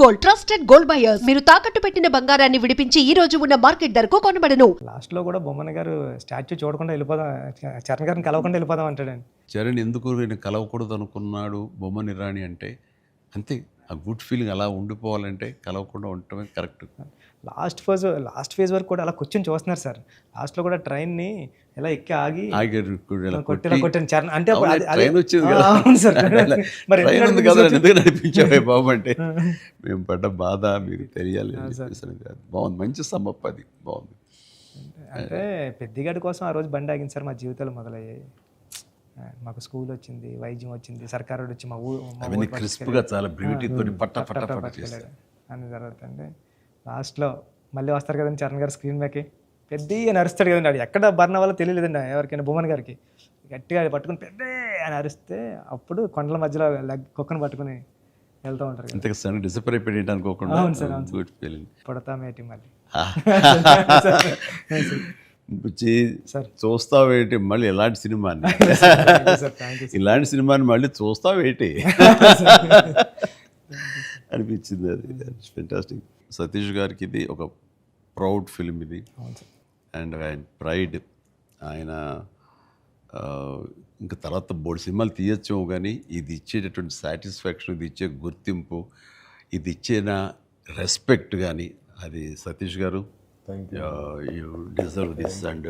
Gold, trusted gold buyers. మీరు తాకట్టు పెట్టిన బంగారాన్ని విడిపించి ఈ రోజు ఉన్న మార్కెట్ ధరకు కొనబడను. లాస్ట్లో కూడా బొమ్మన గారు స్టాచ్యూ చూడకుండా వెళ్ళిపోదాం, చరణ్ గారిని కలవకుండా వెళ్ళిపోదాం అంటాడండి. చరణ్ ఎందుకు నేను కలవకూడదు అనుకున్నాడు బొమ్మని రాణి అంటే అంతే. ఆ గుడ్ ఫీలింగ్ అలా ఉండిపోవాలంటే కలవకుండా ఉండటమే కరెక్ట్. లాస్ట్ ఫేజ్ వరకు కూడా అలా కూర్చొని చూస్తున్నారు సార్. లాస్ట్లో కూడా ట్రైన్ని ఎలా ఎక్కి ఆగి కొట్టాను చరణ్ అంటే ట్రైన్ వచ్చింది కదా, అవును సార్. మరి ట్రైన్ ఉంది కదా, ఎందుకు నడిపించావే బాబు అంటే మేము పడ్డ బాధ మీకు తెలియాలి. బాగుంది, మంచి సమ్మప్, అది బాగుంది. అంటే పెద్దిగాడి కోసం ఆ రోజు బండి ఆగింది సార్. మా జీవితాలు మొదలయ్యాయి. మాకు స్కూల్ వచ్చింది, వైద్యం వచ్చింది, సర్కారు వచ్చి మా ఊరు క్రిస్ప్గా చాలా బ్యూటీతో పట్ట పట్ట పట్ట అన్ని జరుగుతుంది. లాస్ట్లో మళ్ళీ వస్తారు కదండి చరణ్ గారు స్క్రీన్ మీదకి, పెద్ద అరుస్తాడు కదండి. అది ఎక్కడ బర్ణ వల్ల తెలియలేదండి ఎవరికైనా, భువన్ గారికి. గట్టిగా పట్టుకుని పెద్ద అని అరిస్తే అప్పుడు కొండల మధ్యలో కుక్కను పట్టుకుని వెళ్తూ ఉంటారు. డిసప్పాయింట్ అయిపోయి అనుకోకుండా గుడ్ ఫీలింగ్. పుడతామేటి మళ్ళీ చూస్తావేటి మళ్ళీ ఇలాంటి సినిమాని ఇలాంటి సినిమాని మళ్ళీ చూస్తావేటి అనిపించింది. అది ఫెంటాస్టిక్. సతీష్ గారికి ఇది ఒక ప్రౌడ్ ఫిలిం ఇది, అండ్ ఆయన ప్రైడ్. ఆయన ఇంకా తర్వాత బోర్డు సినిమాలు తీయచ్చు, కానీ ఇది ఇచ్చేటటువంటి సాటిస్ఫాక్షన్, ఇది ఇచ్చే గుర్తింపు, ఇది ఇచ్చిన రెస్పెక్ట్ కానీ, అది సతీష్ గారు యూ డిజర్వ్ దిస్. అండ్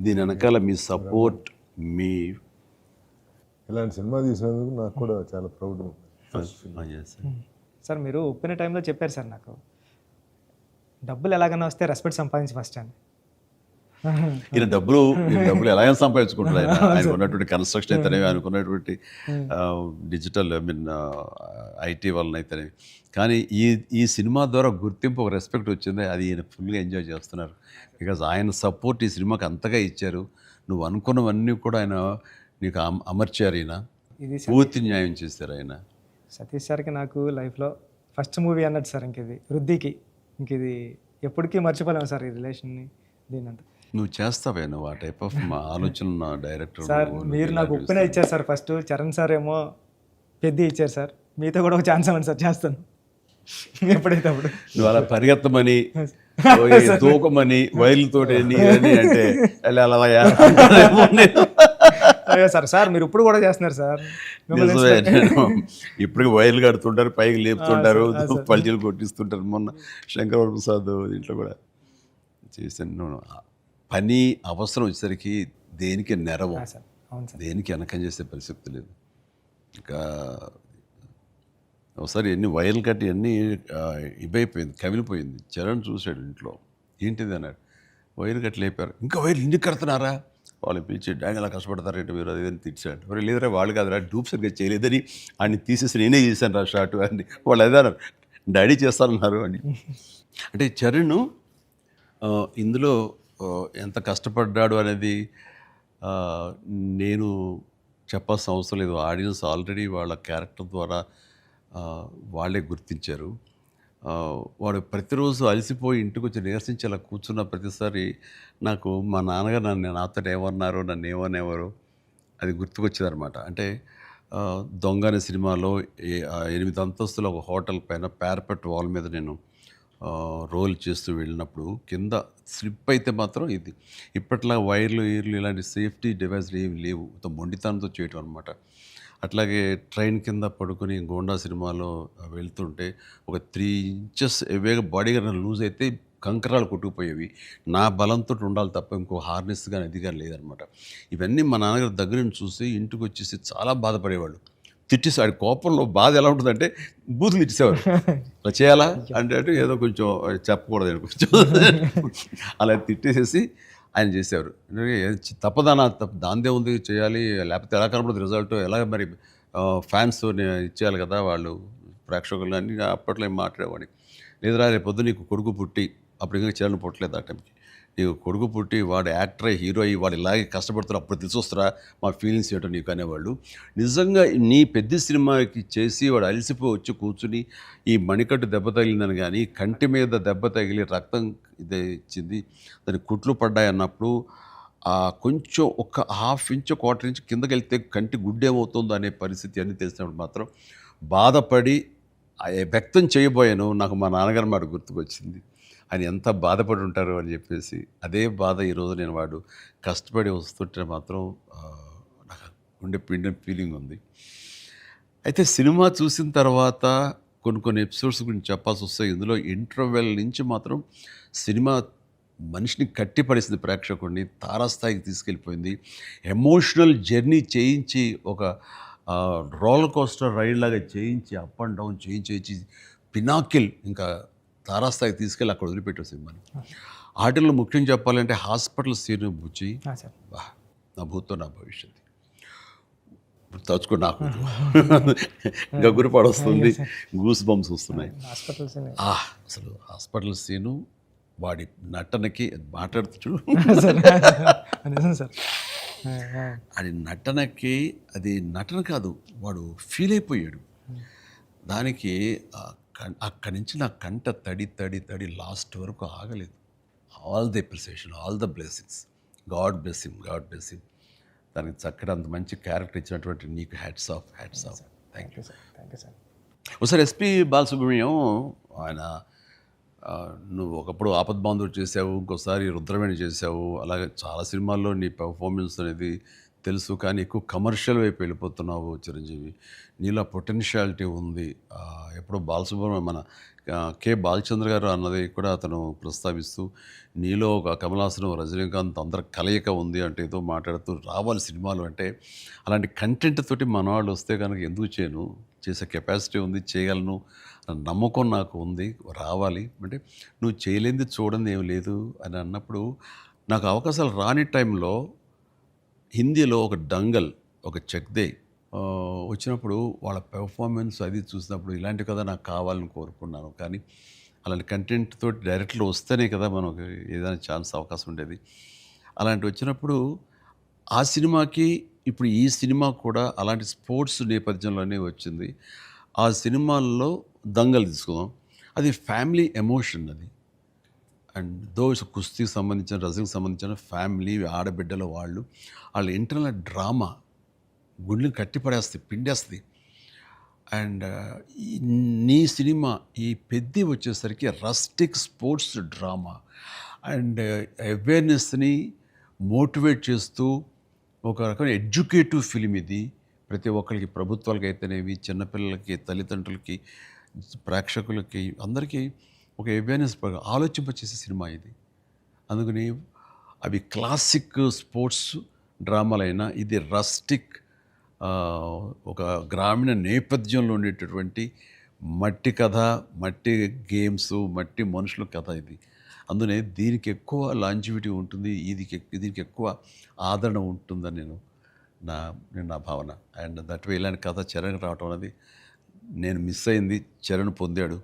దీని వెనకాల మీ సపోర్ట్, మీ ఇలాంటి సినిమా తీసినందుకు నాకు కూడా చాలా ప్రౌడ్. సార్ మీరు ఒప్పిన టైంలో చెప్పారు సార్, నాకు డబ్బులు ఎలాగైనా వస్తే రెస్పెక్ట్ సంపాదించి ఫస్ట్ అని. ఈయన డబ్బులు ఎలాగైనా సంపాదించుకుంటారు. ఆయన ఉన్నటువంటి కన్స్ట్రక్షన్ అయితేనే, ఆయనకున్నటువంటి డిజిటల్ ఐటీ వలన అయితేనే. కానీ ఈ సినిమా ద్వారా గుర్తింపు, ఒక రెస్పెక్ట్ వచ్చింది. అది ఈయన ఫుల్గా ఎంజాయ్ చేస్తున్నారు. బికాజ్ ఆయన సపోర్ట్ ఈ సినిమాకి అంతగా ఇచ్చారు. నువ్వు అనుకున్నవన్నీ కూడా ఆయన నీకు అమర్చారు. ఈయన పూర్తి న్యాయం చేశారు ఆయన. సతీష్ సార్కి నాకు లైఫ్లో ఫస్ట్ మూవీ అన్నట్టు సార్. ఇది వృద్ధికి ఇది ఎప్పటికీ మర్చిపోలేము సార్, ఈ రిలేషన్ని, దీనంతా. నువ్వు చేస్తావే, నువ్వు ఆ టైప్ ఆఫ్ ఆలోచన డైరెక్టర్ సార్. మీరు నాకు ఉప్పిన ఇచ్చారు సార్ ఫస్ట్, చరణ్ సార్ ఏమో పెద్ద ఇచ్చారు సార్. మీతో కూడా ఒక ఛాన్స్ అవ్వండి సార్, చేస్తాను ఎప్పుడైతే అప్పుడు. నువ్వు అలా పరిగెత్తమని, దూకమని, వైర్లతో అంటే అయ్యో సార్ మీరు ఇప్పుడు కూడా చేస్తున్నారు సార్. ఇప్పటికి వైర్లు కడుతుంటారు, పైకి లేపుతుంటారు, పల్చీలు కొట్టిస్తుంటారు. మొన్న శంకరవర ప్రసాద్ ఇంట్లో కూడా చేశాను. పని అవసరం వచ్చేసరికి దేనికి నెరవు, దేనికి వెనకం చేసే పరిస్థితి లేదు. ఇంకా ఒకసారి ఎన్ని వైర్లు కట్టి అన్నీ ఇవైపోయింది, కమిలిపోయింది. చరణ్ చూశాడు ఇంట్లో, ఏంటిది అన్నాడు. వైర్లు కట్టి లేపారు. ఇంకా వైర్లు ఇంటికి కడుతున్నారా, వాళ్ళు పిలిచి డాంగ్ అలా కష్టపడతారంటే మీరు అది అని తిట్టాడు. మరి లేదరా వాళ్ళు కాదురా, డూప్ సరిగ్గా చేయలేదని ఆయన్ని తీసేసి నేనే చేశాను రా షార్ట్ అని. వాళ్ళు అదే అన్నారు, డాడీ చేస్తారన్నారు అని. అంటే చరణ్ ఇందులో ఎంత కష్టపడ్డాడు అనేది నేను చెప్పాల్సిన అవసరం లేదు. ఆడియన్స్ ఆల్రెడీ వాళ్ళ క్యారెక్టర్ ద్వారా వాళ్ళే గుర్తించారు. వాడు ప్రతిరోజు అలసిపోయి ఇంటికి వచ్చి నీరసించి అలా కూర్చున్న ప్రతిసారి నాకు మా నాన్నగారు నాతో ఏమన్నారు, నన్ను ఏమనేవారు, అది గుర్తుకొచ్చేదనమాట. అంటే దొంగ అనే సినిమాలో 8 అంతస్తుల ఒక హోటల్ పైన పారపెట్ వాల్ మీద నేను రోల్ చేస్తూ వెళ్ళినప్పుడు కింద స్లిప్ అయితే మాత్రం ఇది ఇప్పట్లా వైర్లు ఇలాంటి సేఫ్టీ డివైస్లు ఏమి లేవు, మొండితనంతో చేయటం అనమాట. అట్లాగే ట్రైన్ కింద పడుకొని గోండా సినిమాలో వెళ్తుంటే ఒక 3 ఇంచెస్ ఎవేగా బాడీగా లూజ్ అయితే కంకరాలు కొట్టుకుపోయేవి. నా బలంతో ఉండాలి తప్ప ఇంకో హార్నెస్ కానీ అది కానీ లేదనమాట. ఇవన్నీ మా నాన్నగారి దగ్గర నుంచి చూసి ఇంటికి వచ్చేసి చాలా బాధపడేవాళ్ళు. తిట్టేసి ఆడి కోపంలో బాధ ఎలా ఉంటుందంటే బూతులు ఇచ్చేసేవారు. అలా చేయాలా అంటే ఏదో కొంచెం చెప్పకూడదు, కొంచెం అలా తిట్టేసేసి ఆయన చేసేవారు. తప్పదానా దాందే ఉంది చేయాలి, లేకపోతే ఎలా కనపడదు రిజల్ట్, ఎలా మరి ఫ్యాన్స్ ఇచ్చేయాలి కదా వాళ్ళు ప్రేక్షకులు అని అప్పట్లో ఏం మాట్లాడేవాడిని. లేదురా రేపు పొద్దు నీకు కొడుకు పుట్టి, అప్పుడు ఇంకా చేయాలని పుట్టలేదు ఆ టైంకి, నీకు కొడుకు పుట్టి వాడు యాక్టర్ అయ్యి హీరో అయ్యి వాడు ఇలాగే కష్టపడుతారు, అప్పుడు తెలిసి వస్తారా మా ఫీలింగ్స్ ఏంటో నీకు అనేవాళ్ళు. నిజంగా నీ పెద్ద సినిమాకి చేసి వాడు అలసిపోయి వచ్చి కూర్చుని ఈ మణికట్టు దెబ్బ తగిలిందని కానీ, కంటి మీద దెబ్బ తగిలి రక్తం ఇదే ఇచ్చింది, దాని కుట్లు పడ్డాయి అన్నప్పుడు కొంచెం ఒక 1/2 ఇంచు 1/4 ఇంచు కిందకి వెళ్తే కంటి గుడ్డేమవుతుందో అనే పరిస్థితి అన్నీ తెలిసినప్పుడు మాత్రం బాధపడి వ్యక్తం చేయబోయాను, నాకు మా నాన్నగారి మాట గుర్తుకొచ్చింది. ఆయన ఎంత బాధపడి ఉంటారు అని చెప్పేసి, అదే బాధ ఈరోజు నేను వాడు కష్టపడి వస్తుంటే మాత్రం నాకు గుండె పిండిన ఫీలింగ్ ఉంది. అయితే సినిమా చూసిన తర్వాత కొన్ని ఎపిసోడ్స్ గురించి చెప్పాల్సి వస్తాయి. ఇందులో ఇంటర్వెల్ నుంచి మాత్రం సినిమా మనిషిని కట్టిపడేసింది, ప్రేక్షకుడిని తారాస్థాయికి తీసుకెళ్ళిపోయింది. ఎమోషనల్ జర్నీ చేయించి ఒక రోలర్ కోస్టర్ రైడ్ లాగా చేయించి అప్ అండ్ డౌన్ చేయించి పినాకిల్ ఇంకా తారాస్థాయికి తీసుకెళ్ళి అక్కడ వదిలిపెట్టావు సినిమాని. ఆటల్లో ముఖ్యం చెప్పాలంటే హాస్పిటల్ సీన్ బుచ్చి, సార్ వా, నా భూతో నా భవిష్యత్తు తలుచుకో నాకు గగురు వస్తుంది, గూస్ బంప్స్ వస్తున్నాయి. హాస్పిటల్స్ అసలు హాస్పిటల్ సీను వాడి నటనకి మాట్లాడుతూ చూడు, నిజం సార్. అది నటనకి, అది నటన కాదు, వాడు ఫీల్ అయిపోయాడు దానికి. అక్కడి నుంచి నా కంట తడి తడి తడి లాస్ట్ వరకు ఆగలేదు. All the appreciation, all the blessings, God bless him, God bless him. దానికి చక్కటి అంత మంచి క్యారెక్టర్ ఇచ్చినటువంటి నీకు hats off, hats off. Thank you. Thank you sir. ఒకసారి ఎస్పి బాలసుబ్రహ్మణ్యం ఆయన, నువ్వు ఒకప్పుడు ఆపద్బాంధవుడు చేసావు, ఇంకోసారి రుద్రవేణి చేసావు, అలాగే చాలా సినిమాల్లో నీ పెర్ఫార్మెన్స్ అనేది తెలుసు, కానీ ఎక్కువ కమర్షియల్ వైపు వెళ్ళిపోతున్నావు చిరంజీవి. నీలో పొటెన్షియాలిటీ ఉంది. ఎప్పుడో బాలసుబ్రహ్మణ్యం మన కె బాలచంద్ర గారు అన్నది కూడా అతను ప్రస్తావిస్తూ, నీలో ఒక కమలాసనం, రజనీకాంత్ అందరి కలయిక ఉంది అంటే ఏదో మాట్లాడుతూ రావాలి సినిమాలు అంటే. అలాంటి కంటెంట్ తోటి మన వాళ్ళు వస్తే కనుక ఎందుకు చేయను, చేసే కెపాసిటీ ఉంది, చేయగలను నమ్మకం నాకు ఉంది, రావాలి అంటే. నువ్వు చేయలేనిది చూడండి ఏం లేదు అని అన్నప్పుడు నాకు అవకాశాలు రాని టైంలో హిందీలో ఒక డంగల్, ఒక చెక్దే వచ్చినప్పుడు వాళ్ళ పెర్ఫార్మెన్స్ అది చూసినప్పుడు ఇలాంటి కదా నాకు కావాలని కోరుకున్నాను. కానీ అలాంటి కంటెంట్ తోటి డైరెక్ట్లో వస్తేనే కదా మనకు ఏదైనా ఛాన్స్ అవకాశం ఉండేది. అలాంటి వచ్చినప్పుడు ఆ సినిమాకి ఇప్పుడు ఈ సినిమా కూడా అలాంటి స్పోర్ట్స్ నేపథ్యంలోనే వచ్చింది. ఆ సినిమాల్లో దంగల్ తీసుకుందాం, అది ఫ్యామిలీ ఎమోషన్ అది. అండ్ దోస్ కుస్తీకి సంబంధించిన, రజనీకి సంబంధించిన ఫ్యామిలీ ఆడబిడ్డల వాళ్ళ ఇంటర్నల్ డ్రామా గుండెని కట్టిపడేస్తుంది, పిండేస్తుంది. అండ్ నీ సినిమా ఈ పెద్ద వచ్చేసరికి రస్టిక్ స్పోర్ట్స్ డ్రామా అండ్ అవేర్నెస్ని మోటివేట్ చేస్తూ ఒక రకమైన ఎడ్యుకేటివ్ ఫిలిం ఇది. ప్రతి ఒక్కరికి, ప్రభుత్వాలకి అయితేనేవి, చిన్నపిల్లలకి, తల్లిదండ్రులకి, ప్రేక్షకులకి, అందరికీ ఒక అవేర్నెస్ ఆలోచింపచేసే సినిమా ఇది. అందుకని అవి క్లాసిక్ స్పోర్ట్స్ డ్రామాలైనా ఇది రస్టిక్, ఒక గ్రామీణ నేపథ్యంలో ఉండేటటువంటి మట్టి కథ, మట్టి గేమ్స్, మట్టి మనుషుల కథ ఇది. అందునే దీనికి ఎక్కువ లాంజివిటీ ఉంటుంది, దీనికి ఎక్కువ ఆదరణ ఉంటుందని నా భావన. అండ్ దట్ వే ఇలాంటి కథ చరణ్ రావటం అనేది నేను మిస్ అయింది, చరణ్ పొందాడు.